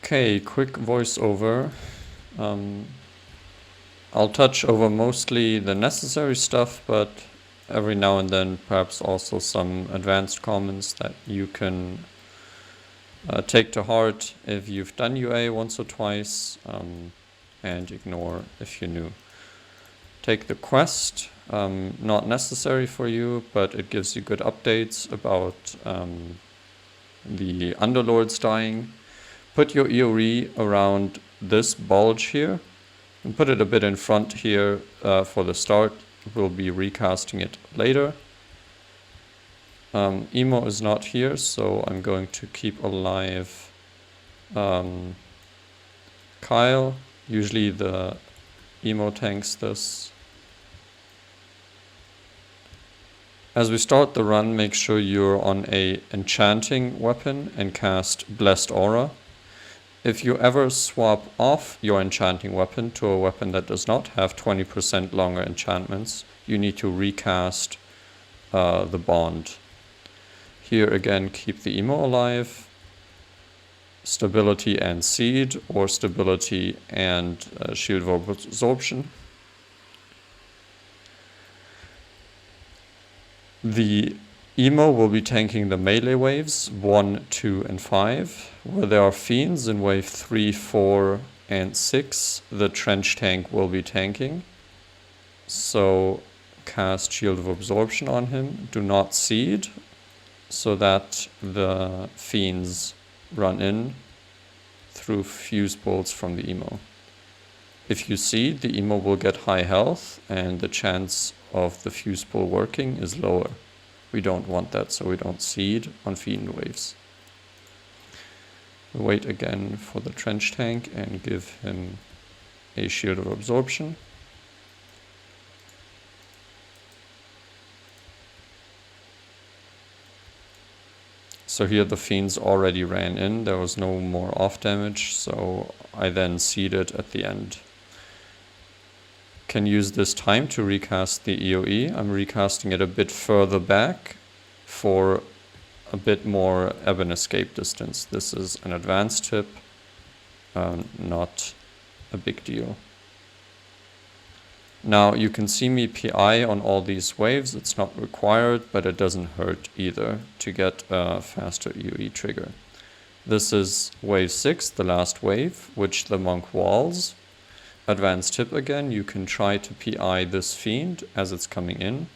Okay, quick voiceover. I'll touch over mostly the necessary stuff, but every now and then perhaps also some advanced comments that you can take to heart if you've done UA once or twice, and ignore if you're new. Take the quest, not necessary for you, but it gives you good updates about the Underlords dying. Put your EOE around this bulge here, and put it a bit in front here for the start. We'll be recasting it later. Emo is not here, so I'm going to keep alive Kyle. Usually the Emo tanks this. As we start the run, make sure you're on a enchanting weapon and cast Blessed Aura. If you ever swap off your enchanting weapon to a weapon that does not have 20% longer enchantments, you need to recast the bond. Here again, keep the Emo alive, stability and seed, or stability and shield of absorption. The Emo will be tanking the melee waves 1, 2, and 5. Where there are fiends in wave 3, 4, and 6, the trench tank will be tanking. So cast Shield of Absorption on him. Do not seed, so that the fiends run in through fuse bolts from the Emo. If you seed, the Emo will get high health, and the chance of the fuse bolt working is lower. We don't want that, so we don't seed on fiend waves. We wait again for the trench tank and give him a Shield of Absorption. So here the fiends already ran in, there was no more off damage, so I then seeded at the end. Can use this time to recast the EOE. I'm recasting it a bit further back for a bit more Ebon escape distance. This is an advanced tip, not a big deal. Now you can see me PI on all these waves. It's not required, but it doesn't hurt either to get a faster EOE trigger. This is wave 6, the last wave, which the monk walls. Advanced tip again, you can try to PI this fiend as it's coming in.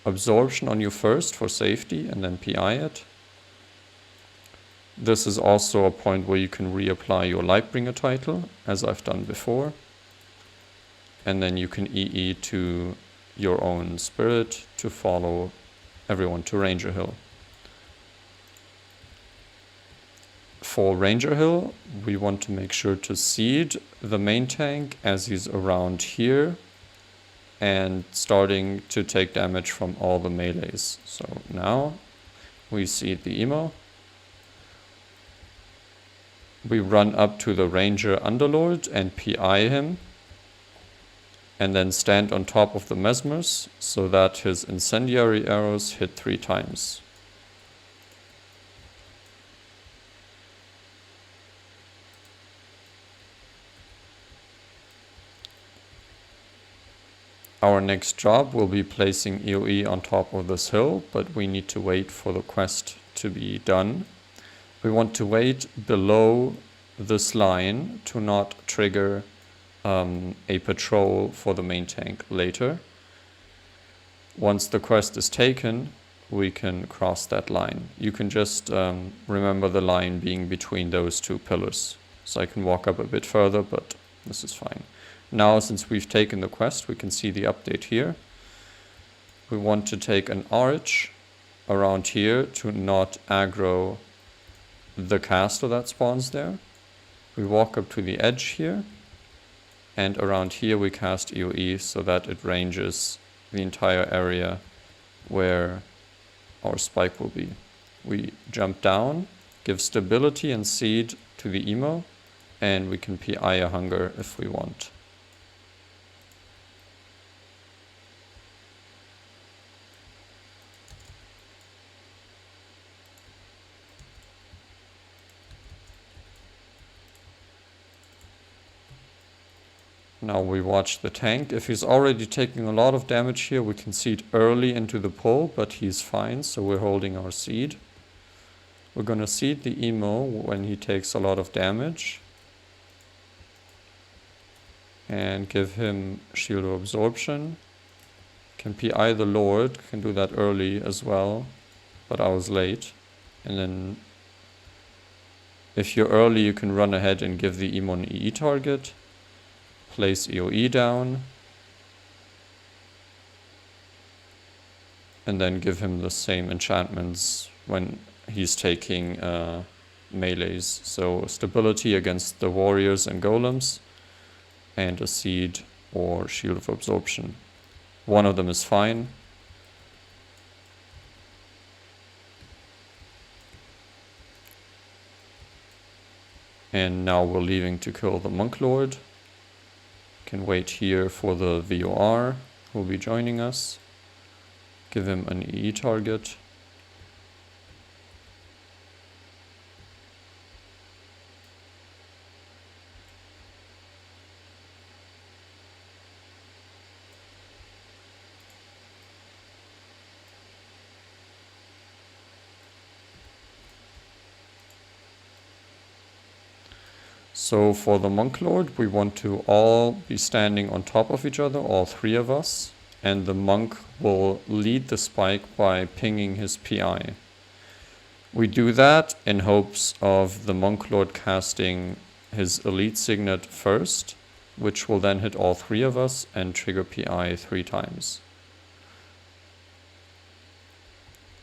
Absorption on you first for safety and then PI it. This is also a point where you can reapply your Lightbringer title, as I've done before. And then you can EE to your own spirit to follow everyone to Ranger Hill. For Ranger Hill, we want to make sure to seed the main tank as he's around here and starting to take damage from all the melees. So now we seed the Emo. We run up to the Ranger Underlord and PI him, and then stand on top of the Mesmers so that his incendiary arrows hit 3 times. Our next job will be placing EOE on top of this hill, but we need to wait for the quest to be done. We want to wait below this line to not trigger a patrol for the main tank later. Once the quest is taken, we can cross that line. You can just remember the line being between those 2 pillars. So I can walk up a bit further, but this is fine. Now, since we've taken the quest, we can see the update here. We want to take an arch around here to not aggro the caster that spawns there. We walk up to the edge here, and around here we cast EOE so that it ranges the entire area where our spike will be. We jump down, give stability and seed to the Emo, and we can PI a hunger if we want. Now we watch the tank. If he's already taking a lot of damage here, we can seed early into the pull, but he's fine, so we're holding our seed. We're gonna seed the emo when he takes a lot of damage. And give him Shield of Absorption. Can PI the Lord, can do that early as well, but I was late. And then if you're early, you can run ahead and give the emo an EE target. Place EOE down. And then give him the same enchantments when he's taking melees. So stability against the warriors and golems, and a seed or Shield of Absorption. One of them is fine. And now we're leaving to kill the Monk Lord. Can wait here for the VOR, who will be joining us. Give him an EE target. So for the Monk Lord, we want to all be standing on top of each other, all three of us, and the Monk will lead the spike by pinging his PI. We do that in hopes of the Monk Lord casting his Elite Signet first, which will then hit all three of us and trigger PI 3 times.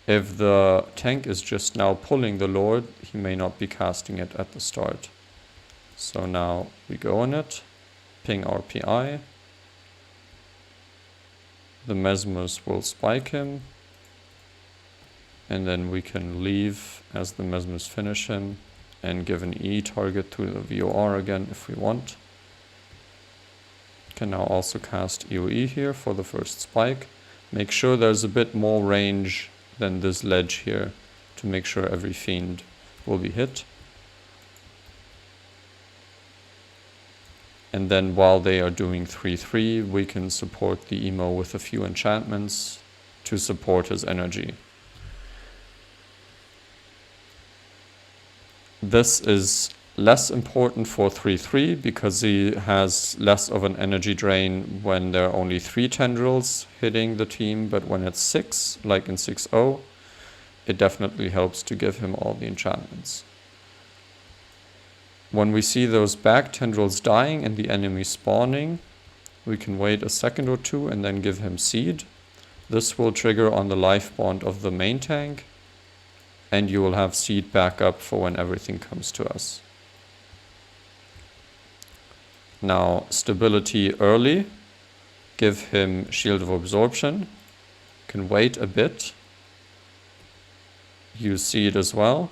If the tank is just now pulling the Lord, he may not be casting it at the start. So now we go on it, ping our PI. The Mesmers will spike him. And then we can leave as the Mesmers finish him and give an E target to the VOR again if we want. Can now also cast EOE here for the first spike. Make sure there's a bit more range than this ledge here to make sure every fiend will be hit. And then while they are doing 3/3, we can support the emo with a few enchantments to support his energy. This is less important for 3/3 because he has less of an energy drain when there are only 3 tendrils hitting the team, but when it's 6, like in 6-0, it definitely helps to give him all the enchantments. When we see those back tendrils dying and the enemy spawning, we can wait a second or two and then give him seed. This will trigger on the life bond of the main tank, and you will have seed back up for when everything comes to us. Now, stability early. Give him Shield of Absorption. Can wait a bit. Use seed as well.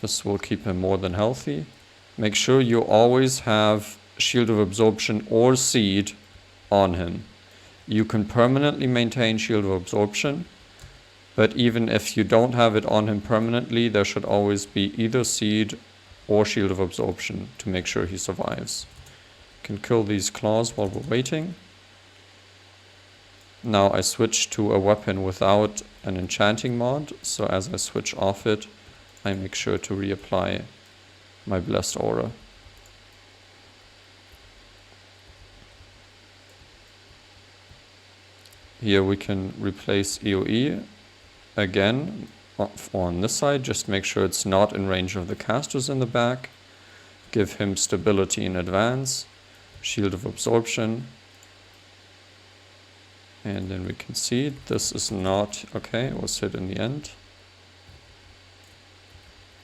This will keep him more than healthy. Make sure you always have Shield of Absorption or seed on him. You can permanently maintain Shield of Absorption, but even if you don't have it on him permanently, there should always be either seed or Shield of Absorption to make sure he survives. Can kill these claws while we're waiting. Now I switch to a weapon without an enchanting mod, so as I switch off it, I make sure to reapply my Blessed Aura. Here we can replace EOE again on this side, just make sure it's not in range of the casters in the back. Give him stability in advance, Shield of Absorption. And then we can see this is not okay, it was hit in the end.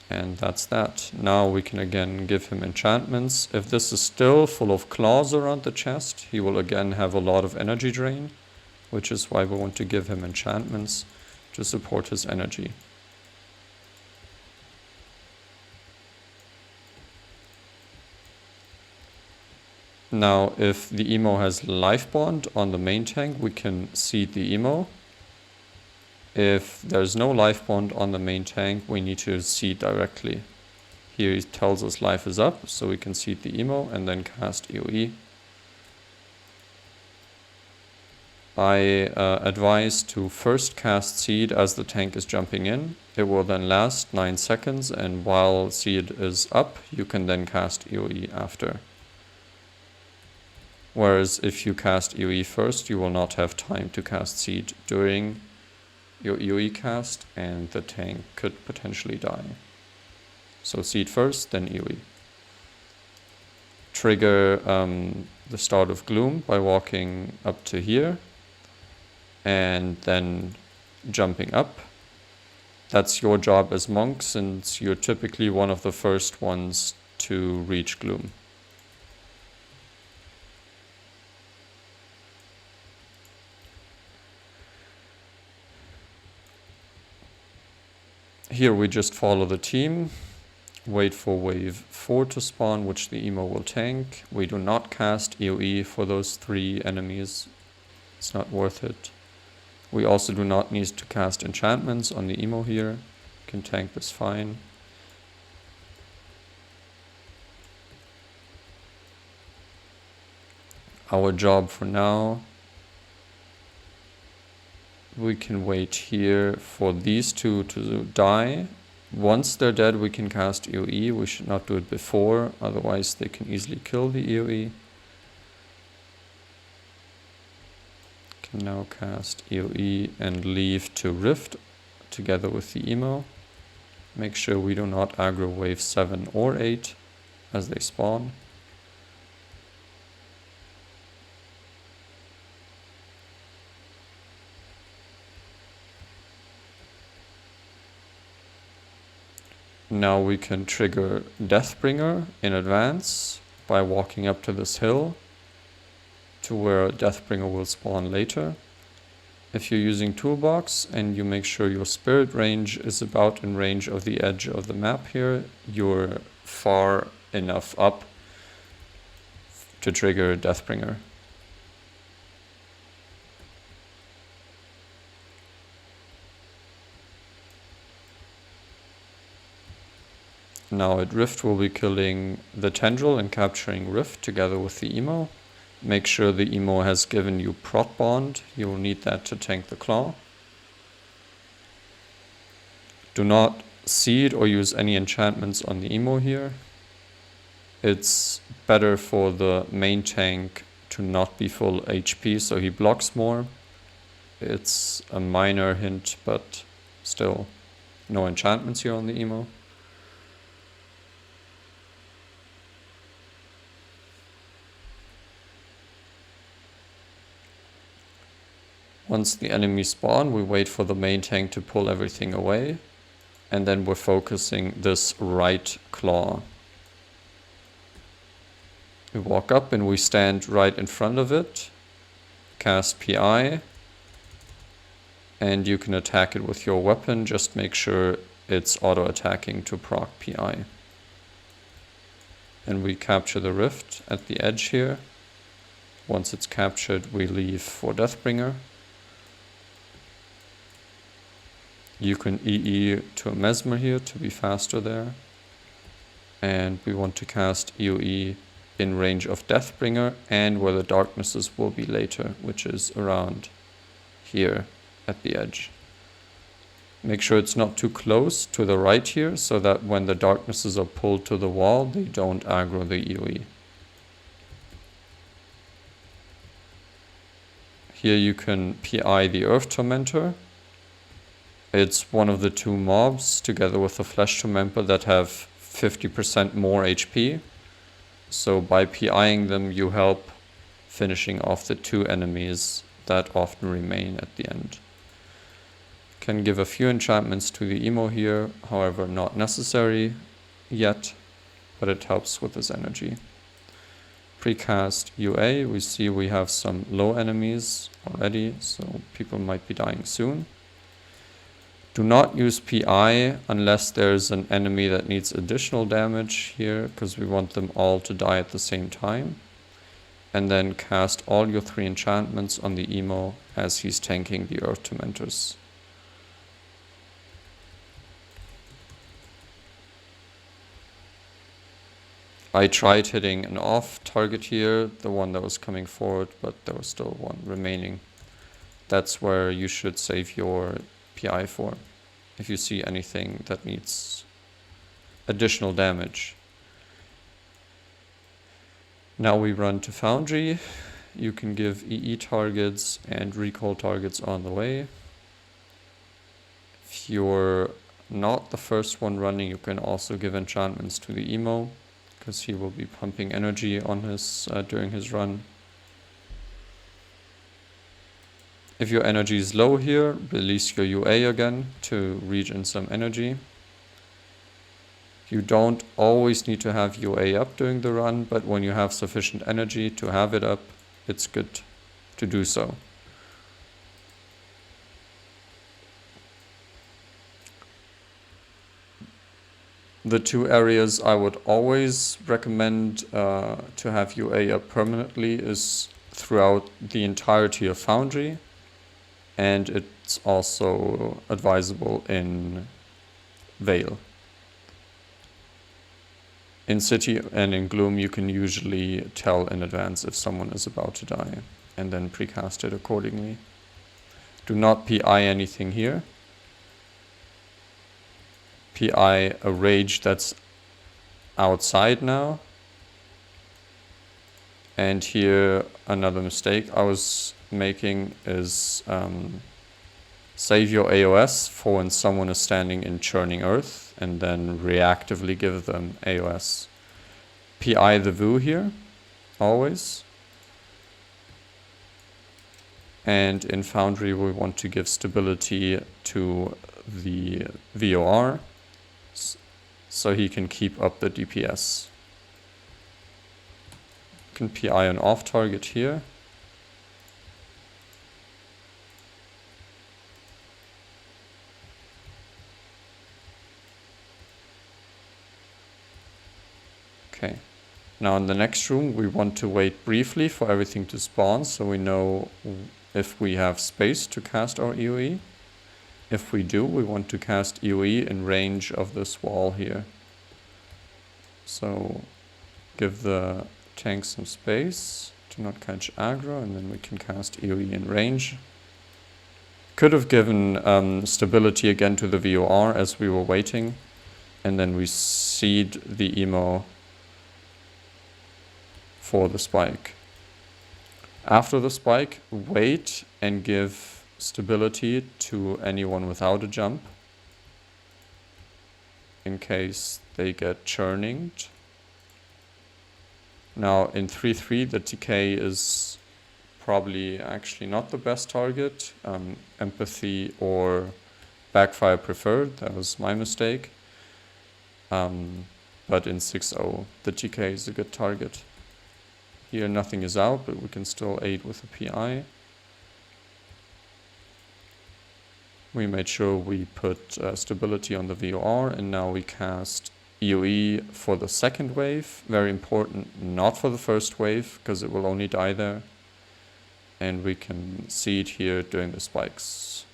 And that's that. Now we can again give him enchantments. If this is still full of claws around the chest, he will again have a lot of energy drain, which is why we want to give him enchantments to support his energy. Now, if the emo has life bond on the main tank, we can seed the emo. If there's no life bond on the main tank, we need to seed directly. Here he tells us life is up, so we can seed the emo and then cast EOE. I advise to first cast Seed as the tank is jumping in. It will then last 9 seconds, and while Seed is up, you can then cast EOE after. Whereas if you cast EOE first, you will not have time to cast Seed during your EOE cast, and the tank could potentially die. So Seed first, then EOE. Trigger the start of Gloom by walking up to here, and then jumping up. That's your job as monk, since you're typically one of the first ones to reach Gloom. Here we just follow the team, wait for wave 4 to spawn, which the emo will tank. We do not cast EOE for those 3 enemies, it's not worth it. We also do not need to cast enchantments on the emo here, can tank this fine. Our job for now, we can wait here for these 2 to die. Once they're dead, we can cast EOE. We should not do it before, otherwise they can easily kill the EOE. Can now cast EOE and leave to Rift together with the emo. Make sure we do not aggro wave 7 or 8 as they spawn. Now we can trigger Deathbringer in advance by walking up to this hill to where Deathbringer will spawn later. If you're using Toolbox and you make sure your spirit range is about in range of the edge of the map here, you're far enough up to trigger Deathbringer. Now at Rift we'll be killing the Tendril and capturing Rift together with the emo. Make sure the emo has given you Prot Bond, you will need that to tank the Claw. Do not seed or use any enchantments on the emo here. It's better for the main tank to not be full HP so he blocks more. It's a minor hint, but still no enchantments here on the emo. Once the enemies spawn, we wait for the main tank to pull everything away, and then we're focusing this right claw. We walk up and we stand right in front of it, cast PI, and you can attack it with your weapon, just make sure it's auto-attacking to proc PI. And we capture the rift at the edge here. Once it's captured, we leave for Deathbringer. You can EE to a Mesmer here to be faster there. And we want to cast EOE in range of Deathbringer and where the darknesses will be later, which is around here at the edge. Make sure it's not too close to the right here, so that when the darknesses are pulled to the wall, they don't aggro the EOE. Here you can PI the Earth Tormentor. It's one of the 2 mobs together with the Flesh Tormentor that have 50% more HP. So by PIing them, you help finishing off the 2 enemies that often remain at the end. Can give a few enchantments to the emo here, however not necessary yet, but it helps with his energy. Precast UA, we see we have some low enemies already, so people might be dying soon. Do not use PI unless there's an enemy that needs additional damage here, because we want them all to die at the same time. And then cast all your 3 enchantments on the emo as he's tanking the Earth Tormentors. I tried hitting an off target here, the one that was coming forward, but there was still one remaining. that's where you should save your PI for, if you see anything that needs additional damage. Now we run to Foundry. You can give EE targets and recall targets on the way. If you're not the first one running, you can also give enchantments to the emo, because he will be pumping energy on his during his run. If your energy is low here, release your UA again to regen some energy. You don't always need to have UA up during the run, but when you have sufficient energy to have it up, it's good to do so. The two areas I would always recommend to have UA up permanently is throughout the entirety of Foundry, and it's also advisable in Veil. In City and in Gloom, you can usually tell in advance if someone is about to die, and then precast it accordingly. Do not PI anything here. PI a rage that's outside now. And here another mistake I was making is save your AOS for when someone is standing in Churning Earth, and then reactively give them AOS. PI the VU here, always. And in Foundry we want to give stability to the VOR, so he can keep up the DPS. You can PI an off target here. Okay, now in the next room we want to wait briefly for everything to spawn, so we know if we have space to cast our EOE. If we do, we want to cast EOE in range of this wall here. So give the tank some space to not catch aggro, and then we can cast EOE in range. Could have given stability again to the VOR as we were waiting, and then we seed the emo for the spike. After the spike, wait and give stability to anyone without a jump in case they get churninged. Now in 3-3 the TK is probably actually not the best target. Empathy or backfire preferred, that was my mistake. But in 6-0 the TK is a good target. Here nothing is out, but we can still aid with a PI. We made sure we put stability on the VOR, and now we cast EOE for the second wave. Very important, not for the first wave, because it will only die there. And we can see it here during the spikes.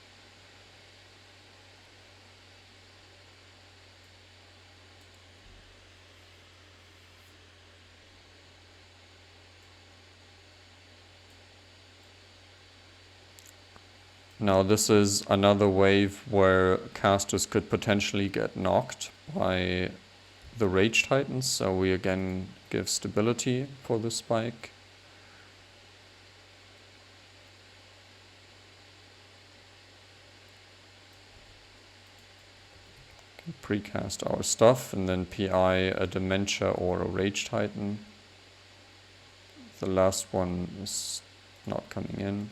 Now this is another wave where casters could potentially get knocked by the Rage Titans, so we again give stability for the spike. Precast our stuff and then PI a Dementia or a Rage Titan. The last one is not coming in.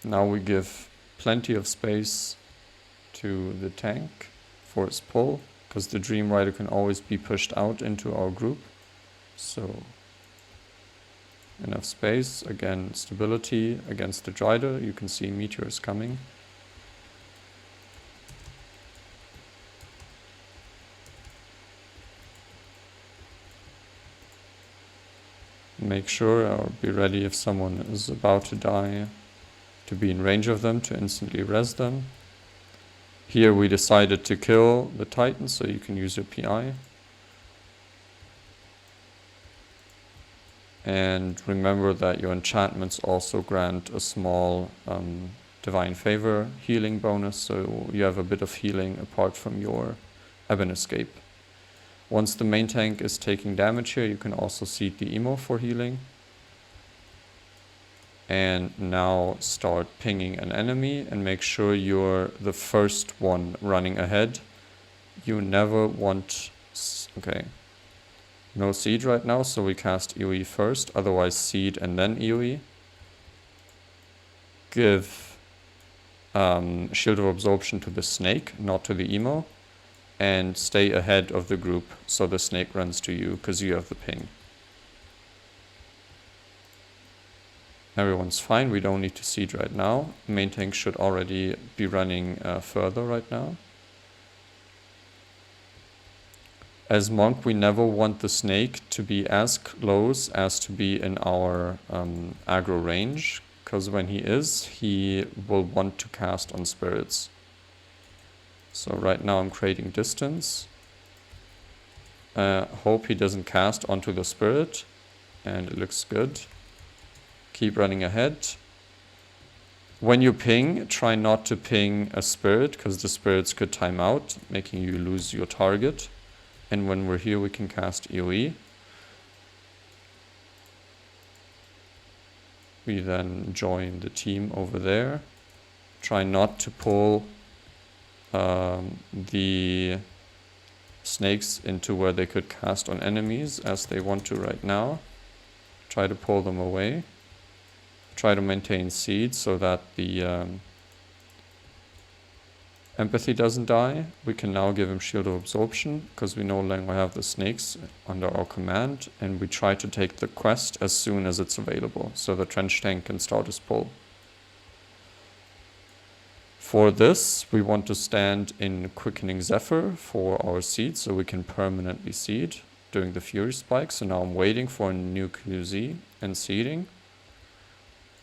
Now we give plenty of space to the tank for its pull, because the Dream Rider can always be pushed out into our group. So enough space, again stability against the Drider, you can see meteors coming. Make sure or be ready if someone is about to die to be in range of them to instantly res them. Here we decided to kill the Titan, so you can use your PI. And remember that your enchantments also grant a small Divine Favor healing bonus, so you have a bit of healing apart from your Ebon Escape. Once the main tank is taking damage here, you can also seed the Emo for healing. And now start pinging an enemy and make sure you're the first one running ahead. You never want... Okay. No seed right now, so we cast EOE first, otherwise seed and then EOE. Give Shield of Absorption to the snake, not to the Emo. And stay ahead of the group so the snake runs to you, because you have the ping. Everyone's fine, we don't need to seed right now. Main tank should already be running further right now. As monk, we never want the snake to be as close as to be in our aggro range, because when he is, he will want to cast on spirits. So right now I'm creating distance. Hope he doesn't cast onto the spirit, and it looks good. Keep running ahead. When you ping, try not to ping a spirit, because the spirits could time out, making you lose your target. And when we're here, we can cast EOE. We then join the team over there. Try not to pull the snakes into where they could cast on enemies, as they want to right now. Try to pull them away. Try to maintain seed so that the empathy doesn't die. We can now give him Shield of Absorption, because we no longer have the snakes under our command, and we try to take the quest as soon as it's available, so the trench tank can start his pull. For this, we want to stand in Quickening Zephyr for our seed, so we can permanently seed during the Fury Spike. So now I'm waiting for a new QZ and seeding.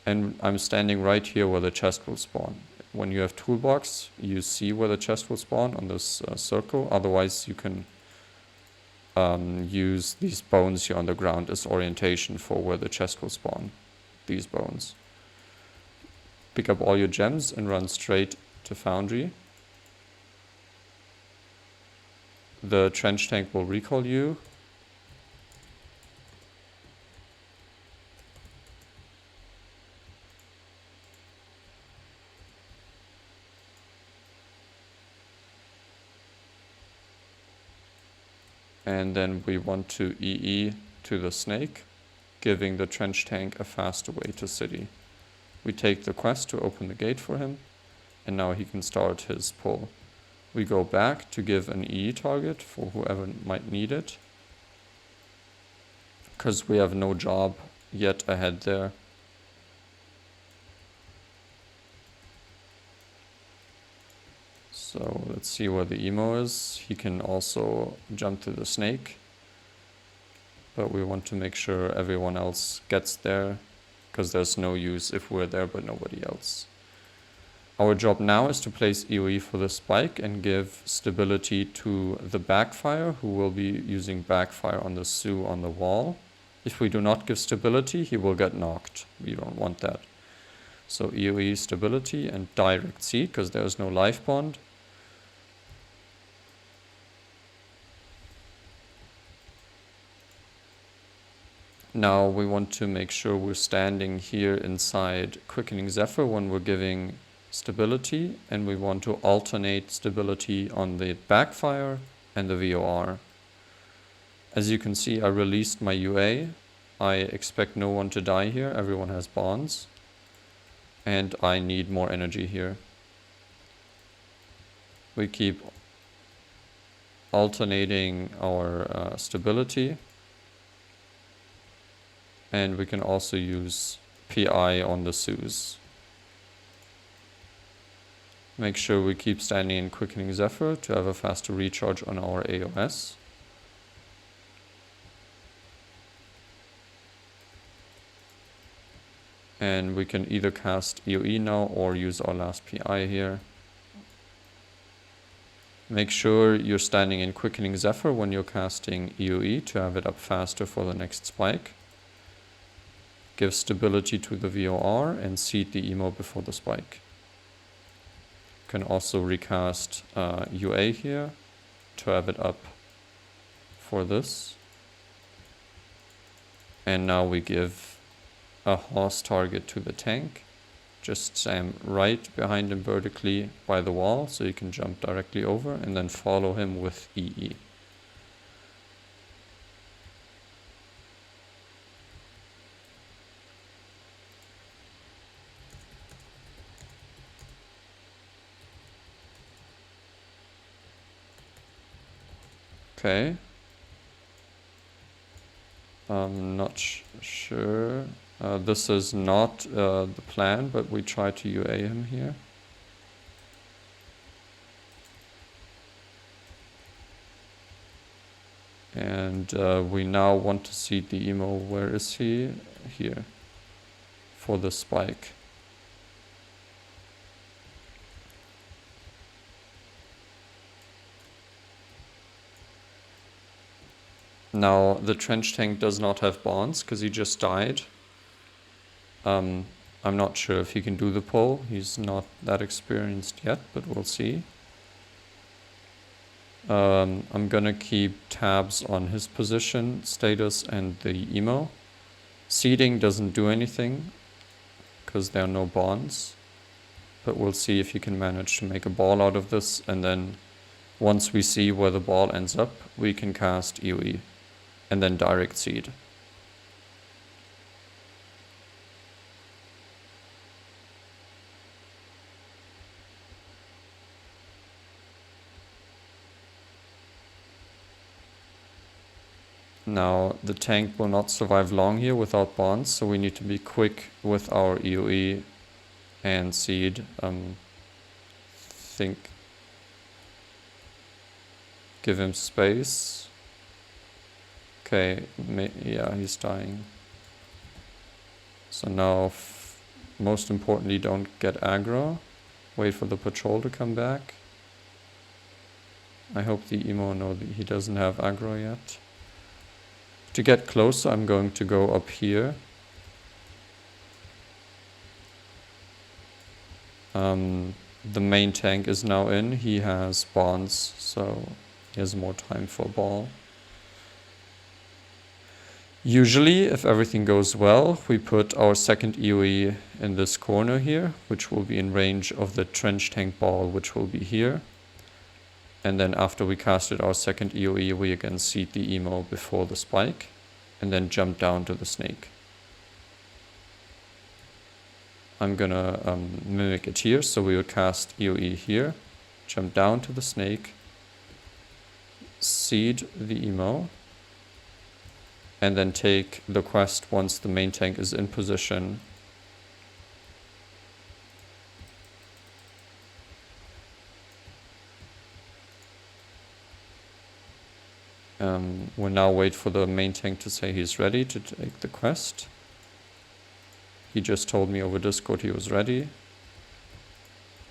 And I'm standing right here where the chest will spawn. When you have toolbox, you see where the chest will spawn on this circle. Otherwise, you can use these bones here on the ground as orientation for where the chest will spawn. These bones. Pick up all your gems and run straight to Foundry. The trench tank will recall you. And then we want to EE to the snake, giving the trench tank a faster way to city. We take the quest to open the gate for him, and now he can start his pull. We go back to give an EE target for whoever might need it, because we have no job yet ahead there. So let's see where the Emo is. He can also jump to the snake, but we want to make sure everyone else gets there, because there's no use if we're there but nobody else. Our job now is to place EOE for the spike and give stability to the backfire, who will be using backfire on the Sue on the wall. If we do not give stability, he will get knocked. We don't want that. So EOE stability and direct seed, because there's no life bond. Now we want to make sure we're standing here inside Quickening Zephyr when we're giving stability, and we want to alternate stability on the backfire and the VOR. As you can see, I released my UA. I expect no one to die here. Everyone has bonds. And I need more energy here. We keep alternating our stability. And we can also use PI on the Sues. Make sure we keep standing in Quickening Zephyr to have a faster recharge on our AOS. And we can either cast EOE now or use our last PI here. Make sure you're standing in Quickening Zephyr when you're casting EOE to have it up faster for the next spike. Give stability to the VOR and seed the emo before the spike. You can also recast UA here to have it up for this. And now we give a horse target to the tank. Just stand right behind him vertically by the wall so you can jump directly over, and then follow him with EE. Okay. I'm not sure. This is not the plan, but we try to UA him here. And we now want to seed the emo. Where is he? Here. For the spike. Now, the trench tank does not have bonds because he just died. I'm not sure if he can do the pull. He's not that experienced yet, but we'll see. I'm gonna keep tabs on his position, status, and the emo. Seeding doesn't do anything because there are no bonds, but we'll see if he can manage to make a ball out of this, and then once we see where the ball ends up, we can cast EOE and then direct seed. Now, the tank will not survive long here without bonds, so we need to be quick with our EOE and seed. Give him space. Okay, yeah, he's dying. So now, most importantly, don't get aggro. Wait for the patrol to come back. I hope the emo knows that he doesn't have aggro yet. To get closer, I'm going to go up here. The main tank is now in. He has bonds, so he has more time for a ball. Usually, if everything goes well, we put our second EOE in this corner here, which will be in range of the trench tank ball, which will be here. And then after we casted our second EOE, we again seed the emo before the spike, and then jump down to the snake. I'm gonna mimic it here, so we would cast EOE here, jump down to the snake, seed the emo, and then take the quest once the main tank is in position. We'll now wait for the main tank to say he's ready to take the quest. He just told me over Discord he was ready.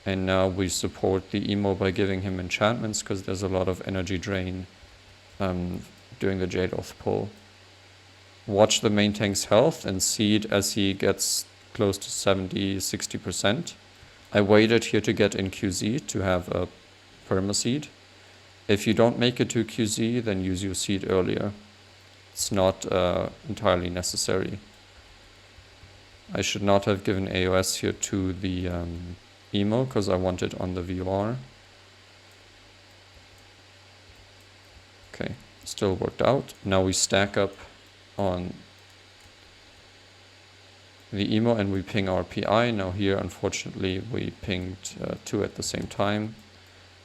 And now we support the emo by giving him enchantments, because there's a lot of energy drain during the Jade Oath pull. Watch the main tank's health and seed as he gets close to 70-60%. I waited here to get in QZ to have a perma-seed. If you don't make it to QZ, then use your seed earlier. It's not entirely necessary. I should not have given AOS here to the emo, because I want it on the VOR. Okay, still worked out. Now we stack up on the emo and we ping our PI. Now here, unfortunately, we pinged two at the same time.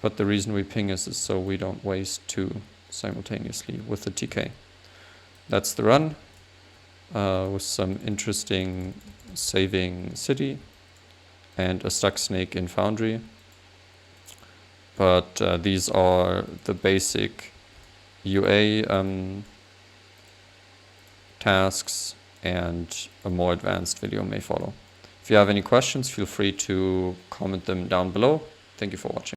But the reason we ping is so we don't waste two simultaneously with the TK. That's the run, with some interesting saving city and a stuck snake in Foundry. But these are the basic UA tasks, and a more advanced video may follow. If you have any questions, feel free to comment them down below. Thank you for watching.